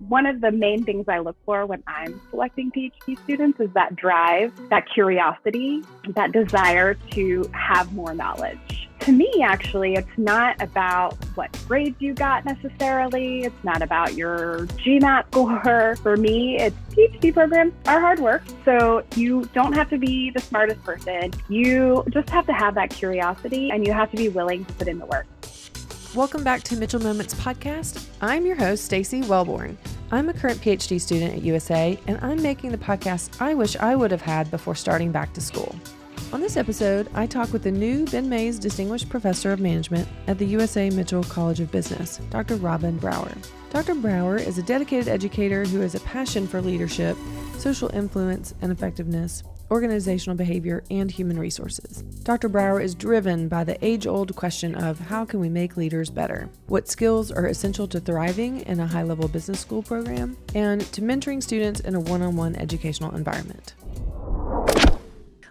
One of the main things I look for when I'm selecting PhD students is that drive, that curiosity, that desire to have more knowledge. To me, actually, it's not about what grades you got necessarily. It's not about your GMAT score. For me, it's PhD programs are hard work. So you don't have to be the smartest person. You just have to have that curiosity and you have to be willing to put in the work. Welcome back to Mitchell Moments Podcast. I'm your host, Stacy Wellborn. I'm a current PhD student at USA, and I'm making the podcast I wish I would have had before starting back to school. On this episode, I talk with the new Ben Mays Distinguished Professor of Management at the USA Mitchell College of Business, Dr. Robyn Brouer. Dr. Brouer is a dedicated educator who has a passion for leadership, social influence and effectiveness, organizational behavior, and human resources. Dr. Brouer is driven by the age-old question of how can we make leaders better? What skills are essential to thriving in a high-level business school program? And to mentoring students in a one-on-one educational environment.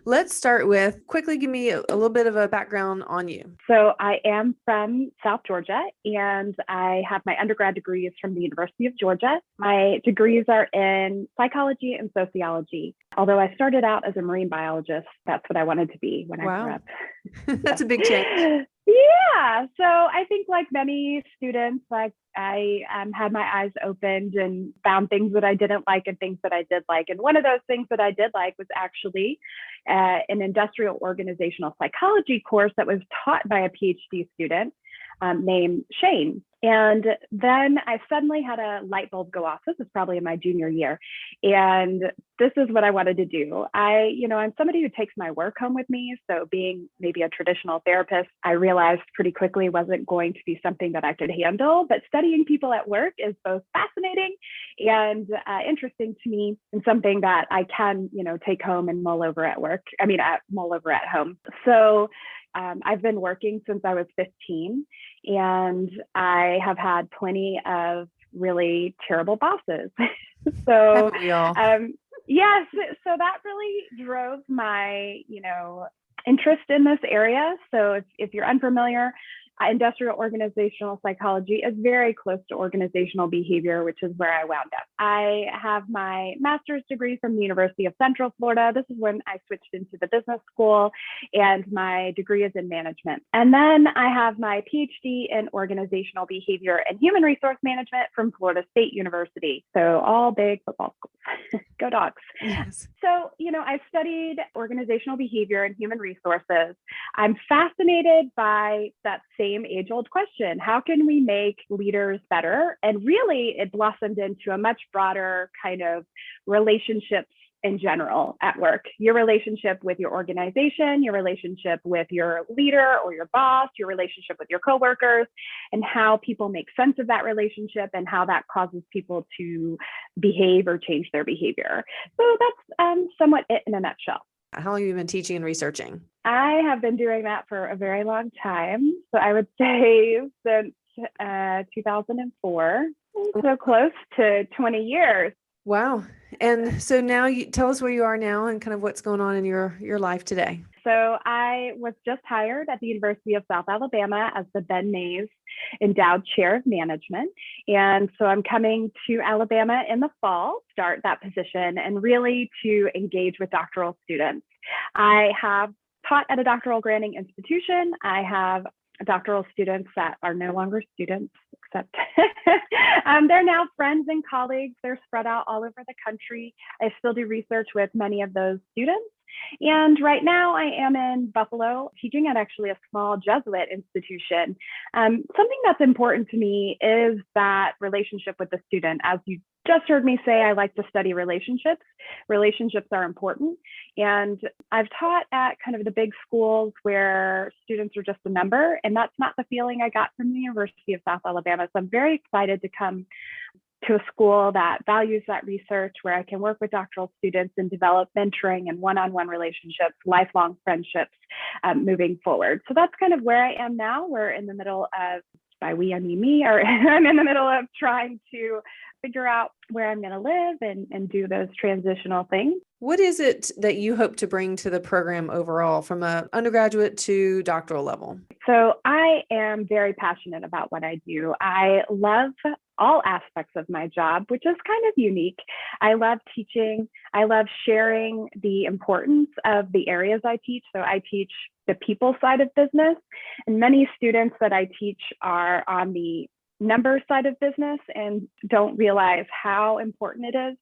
Let's start with, quickly give me a little bit of a background on you. So I am from South Georgia, and I have my undergrad degrees from the University of Georgia. My degrees are in psychology and sociology. Although I started out as a marine biologist, that's what I wanted to be when I grew up. That's a big change. Yeah. So I think like many students, like I had my eyes opened and found things that I didn't like and things that I did like. And one of those things that I did like was actually an industrial organizational psychology course that was taught by a PhD student named Shane. And then I suddenly had a light bulb go off. This was probably in my junior year. And this is what I wanted to do. I'm somebody who takes my work home with me. So being maybe a traditional therapist, I realized pretty quickly wasn't going to be something that I could handle. But studying people at work is both fascinating and interesting to me, and something that I can, take home and mull over at work. Mull over at home. So I've been working since I was 15, and I have had plenty of really terrible bosses. So, yes, so that really drove my, interest in this area. So if you're unfamiliar, industrial organizational psychology is very close to organizational behavior, which is where I wound up. I have my master's degree from the University of Central Florida. This is when I switched into the business school, and my degree is in management. And then I have my PhD in organizational behavior and human resource management from Florida State University. So all big football schools. Go Dogs. Yes. So, I studied organizational behavior and human resources. I'm fascinated by that same age-old question. How can we make leaders better? And really, it blossomed into a much broader kind of relationships in general at work. Your relationship with your organization, your relationship with your leader or your boss, your relationship with your coworkers, and how people make sense of that relationship and how that causes people to behave or change their behavior. So that's somewhat it in a nutshell. How long have you been teaching and researching? I have been doing that for a very long time. So I would say since 2004, so close to 20 years. Wow. And so now you tell us where you are now and kind of what's going on in your life today. So I was just hired at the University of South Alabama as the Ben Mays Endowed Chair of Management. And so I'm coming to Alabama in the fall, start that position, and really to engage with doctoral students. I have taught at a doctoral granting institution. I have doctoral students that are no longer students, except they're now friends and colleagues. They're spread out all over the country. I still do research with many of those students. And right now I am in Buffalo teaching at actually a small Jesuit institution. Something that's important to me is that relationship with the student. As you just heard me say, I like to study relationships. Relationships are important. And I've taught at kind of the big schools where students are just a number. And that's not the feeling I got from the University of South Alabama. So I'm very excited to come to a school that values that research, where I can work with doctoral students and develop mentoring and one-on-one relationships, lifelong friendships moving forward. So that's kind of where I am now. We're in the middle of, by we, I mean me, or I'm in the middle of trying to figure out where I'm going to live and do those transitional things. What is it that you hope to bring to the program overall from an undergraduate to doctoral level? So I am very passionate about what I do. I love all aspects of my job, which is kind of unique. I love teaching. I love sharing the importance of the areas I teach. So I teach the people side of business, and many students that I teach are on the number side of business and don't realize how important it is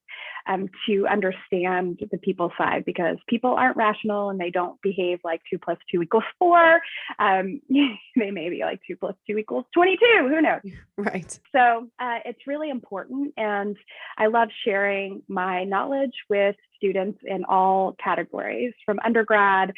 to understand the people side, because people aren't rational and they don't behave like 2 + 2 = 4. They may be like 2 + 2 = 22. Who knows? Right. So it's really important. And I love sharing my knowledge with students in all categories, from undergrad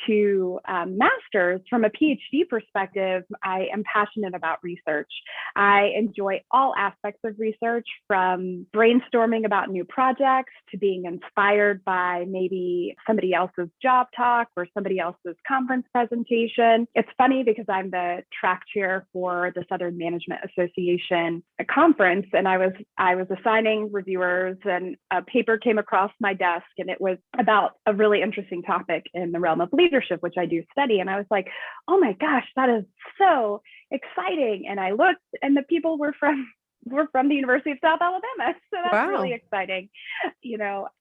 to master's. From a PhD perspective, I am passionate about research. I enjoy all aspects of research, from brainstorming about new projects to being inspired by maybe somebody else's job talk or somebody else's conference presentation. It's funny because I'm the track chair for the Southern Management Association conference, and I was assigning reviewers, and a paper came across my desk, and it was about a really interesting topic in the realm of leadership, which I do study. And I was like, oh my gosh, that is so exciting. And I looked, and the people were from the University of South Alabama. So that's really exciting.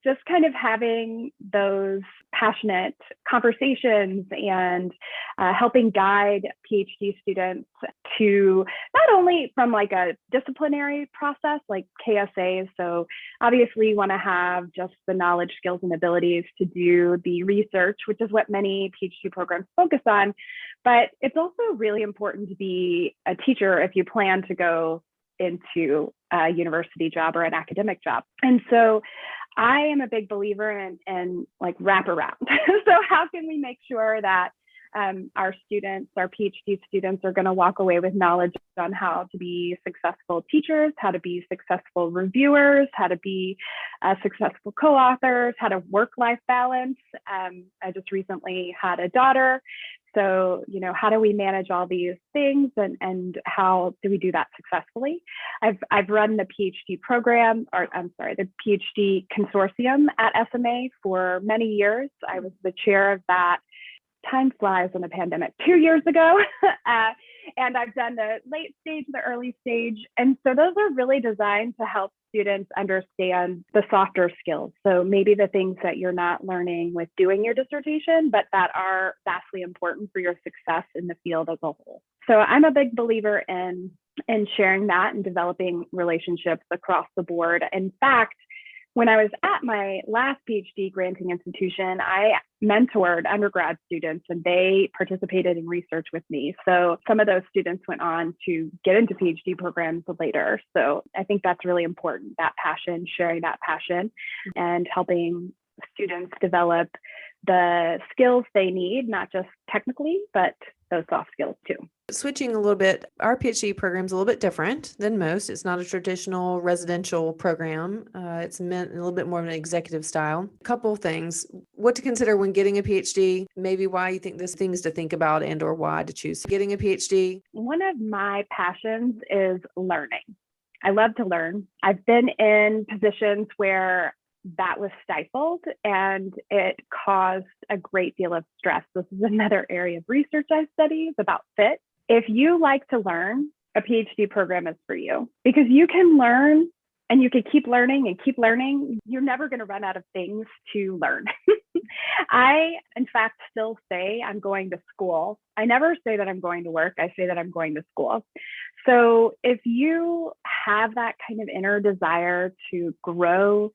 Just kind of having those passionate conversations and helping guide PhD students to not only from like a disciplinary process like KSAs. So obviously you want to have just the knowledge, skills, and abilities to do the research, which is what many PhD programs focus on. But it's also really important to be a teacher if you plan to go into a university job or an academic job. And so I am a big believer in like wraparound. So how can we make sure that our students, our PhD students, are going to walk away with knowledge on how to be successful teachers, how to be successful reviewers, how to be successful co-authors, how to work-life balance. I just recently had a daughter. So, how do we manage all these things, and how do we do that successfully? I've run the PhD program, the PhD consortium at SMA for many years. I was the chair of that. Time flies in the pandemic, 2 years ago. And I've done the late stage, the early stage. And so those are really designed to help students understand the softer skills. So maybe the things that you're not learning with doing your dissertation, but that are vastly important for your success in the field as a whole. So I'm a big believer in sharing that and developing relationships across the board. In fact, when I was at my last PhD granting institution, I mentored undergrad students, and they participated in research with me. So some of those students went on to get into PhD programs later. So I think that's really important, that passion, sharing that passion, and helping students develop the skills they need, not just technically, but those soft skills too. Switching a little bit, our PhD program is a little bit different than most. It's not a traditional residential program. It's meant a little bit more of an executive style. A couple of things. What to consider when getting a PhD, maybe why you think there's things to think about and or why to choose getting a PhD. One of my passions is learning. I love to learn. I've been in positions where that was stifled, and it caused a great deal of stress. This is another area of research I study, is about fit. If you like to learn, a PhD program is for you, because you can learn and you can keep learning and keep learning. You're never going to run out of things to learn. I, in fact, still say I'm going to school. I never say that I'm going to work. I say that I'm going to school. So if you have that kind of inner desire to grow,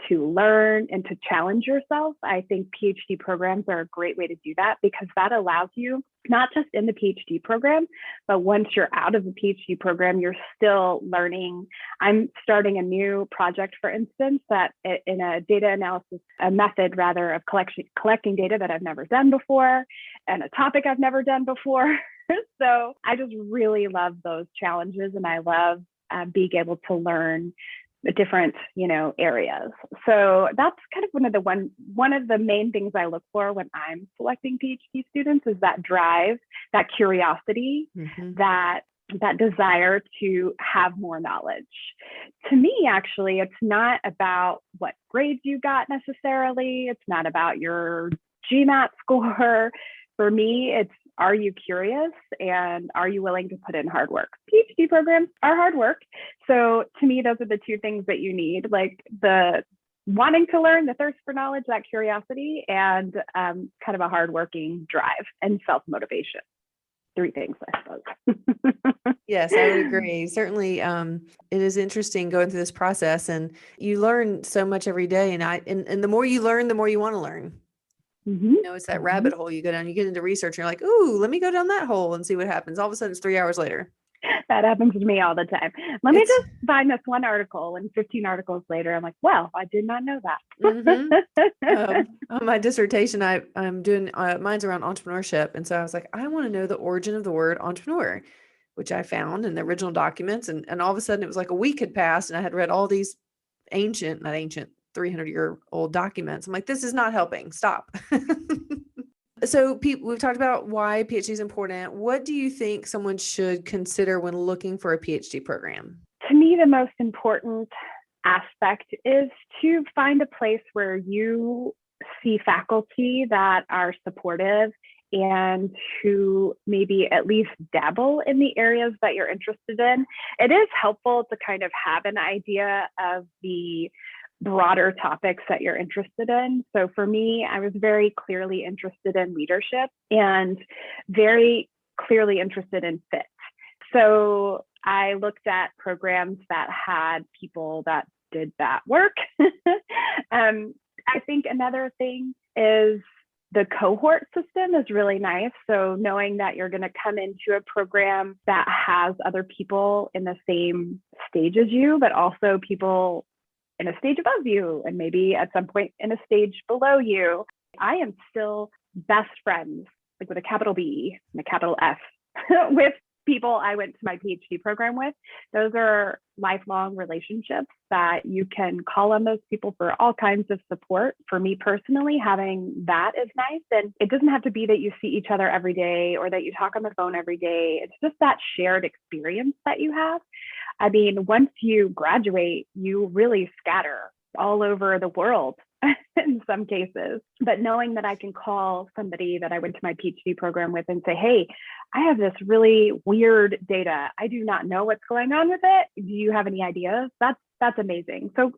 to learn, and to challenge yourself, I think PhD programs are a great way to do that, because that allows you, not just in the PhD program, but once you're out of the PhD program, you're still learning. I'm starting a new project, for instance, that in a data analysis, a method rather of collecting data that I've never done before, and a topic I've never done before. So I just really love those challenges, and I love being able to learn the different, areas. So that's kind of one of the main things I look for when I'm selecting PhD students, is that drive, that curiosity, that that desire to have more knowledge. To me, actually, it's not about what grades you got necessarily. It's not about your GMAT score. For me, it's, are you curious and are you willing to put in hard work? PhD programs are hard work. So to me, those are the two things that you need, like the wanting to learn, the thirst for knowledge, that curiosity, and kind of a hardworking drive and self-motivation. 3 things, I suppose. Yes, I would agree. Certainly, it is interesting going through this process, and you learn so much every day. And the more you learn, the more you want to learn. Mm-hmm. You know, it's that rabbit hole you go down. You get into research, and you're like, "Ooh, let me go down that hole and see what happens." All of a sudden, it's 3 hours later. That happens to me all the time. Let me just find this one article, and 15 articles later, I'm like, well, I did not know that. On my dissertation, I'm doing mine's around entrepreneurship. And so I was like, I want to know the origin of the word entrepreneur, which I found in the original documents. And all of a sudden it was like a week had passed and I had read all these not ancient, 300-year-old documents. I'm like, this is not helping. Stop. So we've talked about why PhD is important. What do you think someone should consider when looking for a PhD program? To me, the most important aspect is to find a place where you see faculty that are supportive and who maybe at least dabble in the areas that you're interested in. It is helpful to kind of have an idea of the broader topics that you're interested in. So for me, I was very clearly interested in leadership and very clearly interested in fit. So I looked at programs that had people that did that work. I think another thing is the cohort system is really nice. So knowing that you're going to come into a program that has other people in the same stage as you, but also people in a stage above you, and maybe at some point in a stage below you. I am still best friends, like with a capital B and a capital F, with people I went to my PhD program with. Those are lifelong relationships that you can call on those people for all kinds of support. For me personally, having that is nice. And it doesn't have to be that you see each other every day or that you talk on the phone every day. It's just that shared experience that you have. I mean, once you graduate, you really scatter all over the world in some cases. But knowing that I can call somebody that I went to my PhD program with and say, hey, I have this really weird data. I do not know what's going on with it. Do you have any ideas? That's amazing. So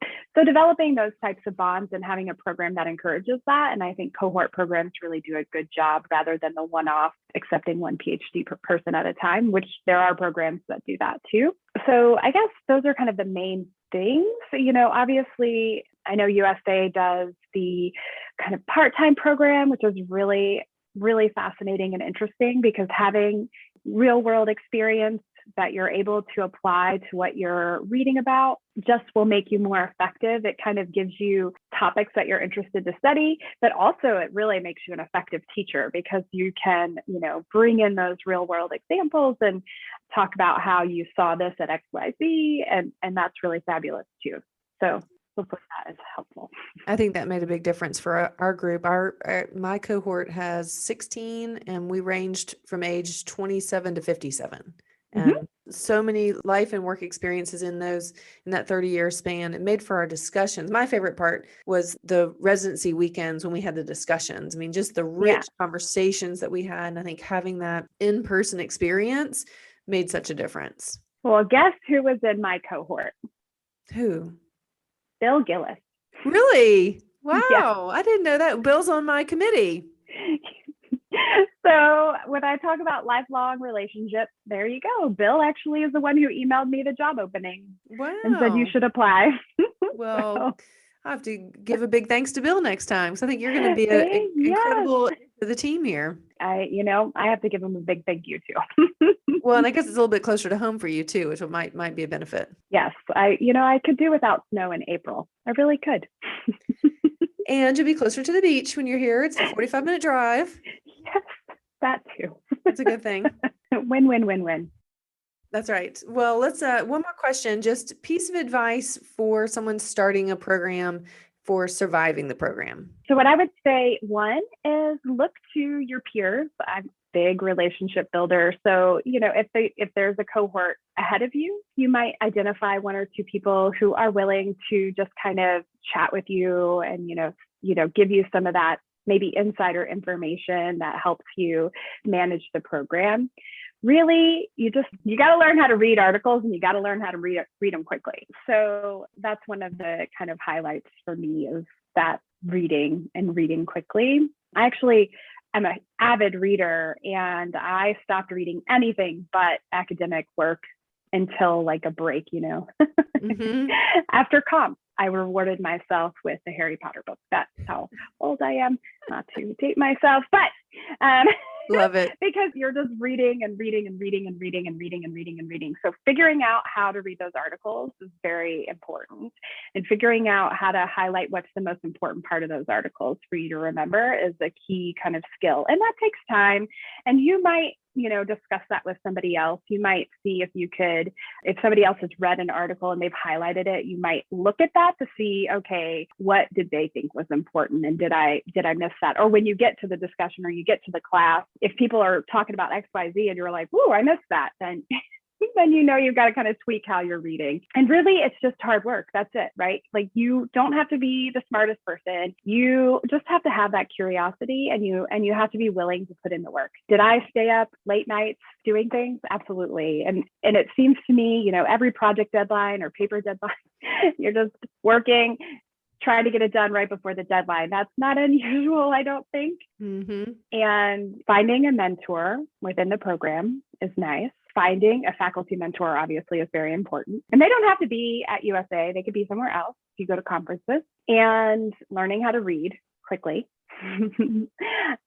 developing those types of bonds and having a program that encourages that. And I think cohort programs really do a good job rather than the one-off accepting one PhD per person at a time, which there are programs that do that too. So I guess those are kind of the main things. You know, obviously, I know USA does the kind of part-time program, which is really, really fascinating and interesting because having real world experience that you're able to apply to what you're reading about just will make you more effective. It kind of gives you topics that you're interested to study, but also it really makes you an effective teacher because you can, you know, bring in those real world examples and talk about how you saw this at XYZ, and that's really fabulous too. So hopefully that is helpful. I think that made a big difference for our group. My cohort has 16 and we ranged from age 27 to 57. And so many life and work experiences in that 30-year span. It made for our discussions. My favorite part was the residency weekends when we had the discussions. I mean, just the rich conversations that we had. And I think having that in-person experience made such a difference. Well, guess who was in my cohort? Who? Bill Gillis. Really? Wow. Yeah. I didn't know that. Bill's on my committee. So when I talk about lifelong relationships, there you go. Bill actually is the one who emailed me the job opening. Wow. And said you should apply. Well, I have to give a big thanks to Bill next time. because I think you're going to be an incredible to the team here. I have to give him a big thank you too. Well, and I guess it's a little bit closer to home for you too, which might be a benefit. Yes, I could do without snow in April. I really could. And you'll be closer to the beach when you're here. It's a 45-minute drive. Yes, that too. That's a good thing. Win, win, win, win. That's right. Well, let's one more question. Just piece of advice for someone starting a program for surviving the program. So what I would say, one is look to your peers. big relationship builder. So, if there's a cohort ahead of you, you might identify one or two people who are willing to just kind of chat with you and, give you some of that maybe insider information that helps you manage the program. Really, you got to learn how to read articles, and you got to learn how to read them quickly. So that's one of the kind of highlights for me, is that reading quickly. I'm an avid reader, and I stopped reading anything but academic work until like a break, Mm-hmm. After comp. I rewarded myself with the Harry Potter book. That's how old I am, not to date myself, but love it. Because you're just reading and reading and reading and reading and reading and reading and reading. So figuring out how to read those articles is very important, and figuring out how to highlight what's the most important part of those articles for you to remember is a key kind of skill. And that takes time. And you might, discuss that with somebody else. You might see if somebody else has read an article and they've highlighted it, you might look at that to see, okay, what did they think was important? And did I miss that? Or when you get to the discussion or you get to the class, if people are talking about X, Y, Z and you're like, ooh, I missed that, then you've got to kind of tweak how you're reading. And really, it's just hard work. That's it, right? Like, you don't have to be the smartest person. You just have to have that curiosity, and you have to be willing to put in the work. Did I stay up late nights doing things? Absolutely. And it seems to me, every project deadline or paper deadline, you're just working, trying to get it done right before the deadline. That's not unusual, I don't think. Mm-hmm. And finding a mentor within the program is nice. Finding a faculty mentor obviously is very important. And they don't have to be at USA. They could be somewhere else if you go to conferences. And learning how to read quickly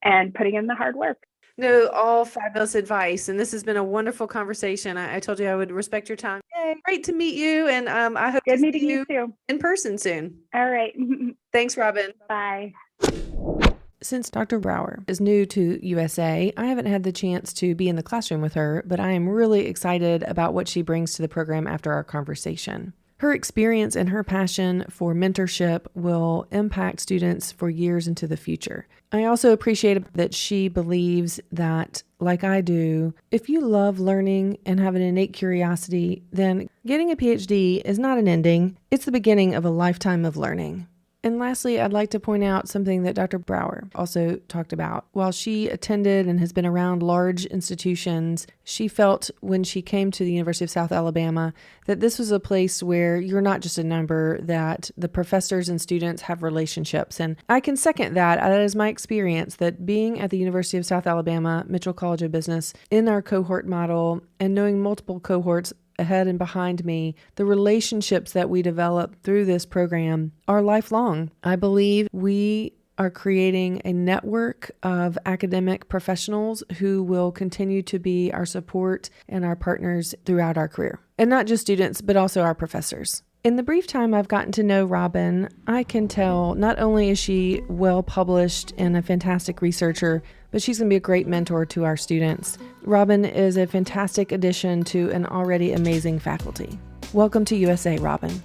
and putting in the hard work. No, all fabulous advice. And this has been a wonderful conversation. I told you I would respect your time. Yay, great to meet you. And I hope Good to meeting see you too. In person soon. All right. Thanks, Robyn. Bye. Since Dr. Brouer is new to USA, I haven't had the chance to be in the classroom with her, but I am really excited about what she brings to the program after our conversation. Her experience and her passion for mentorship will impact students for years into the future. I also appreciate that she believes that, like I do, if you love learning and have an innate curiosity, then getting a PhD is not an ending, it's the beginning of a lifetime of learning. And lastly, I'd like to point out something that Dr. Brouer also talked about. While she attended and has been around large institutions, she felt when she came to the University of South Alabama that this was a place where you're not just a number, that the professors and students have relationships. And I can second that. That is my experience, that being at the University of South Alabama, Mitchell College of Business, in our cohort model and knowing multiple cohorts ahead and behind me, the relationships that we develop through this program are lifelong. I believe we are creating a network of academic professionals who will continue to be our support and our partners throughout our career. And not just students, but also our professors. In the brief time I've gotten to know Robyn, I can tell not only is she well published and a fantastic researcher, but she's going to be a great mentor to our students. Robyn is a fantastic addition to an already amazing faculty. Welcome to USA, Robyn.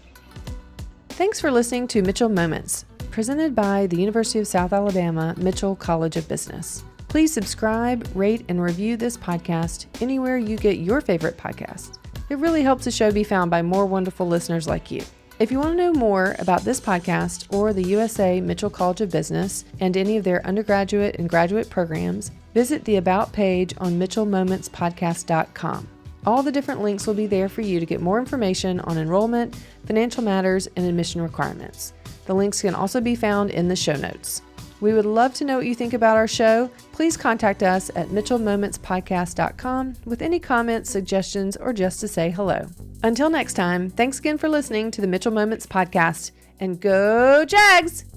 Thanks for listening to Mitchell Moments, presented by the University of South Alabama Mitchell College of Business. Please subscribe, rate, and review this podcast anywhere you get your favorite podcasts. It really helps the show be found by more wonderful listeners like you. If you want to know more about this podcast or the USA Mitchell College of Business and any of their undergraduate and graduate programs, visit the About page on mitchellmomentspodcast.com. All the different links will be there for you to get more information on enrollment, financial matters, and admission requirements. The links can also be found in the show notes. We would love to know what you think about our show. Please contact us at mitchellmomentspodcast.com with any comments, suggestions, or just to say hello. Until next time, thanks again for listening to the Mitchell Moments podcast, and go Jags!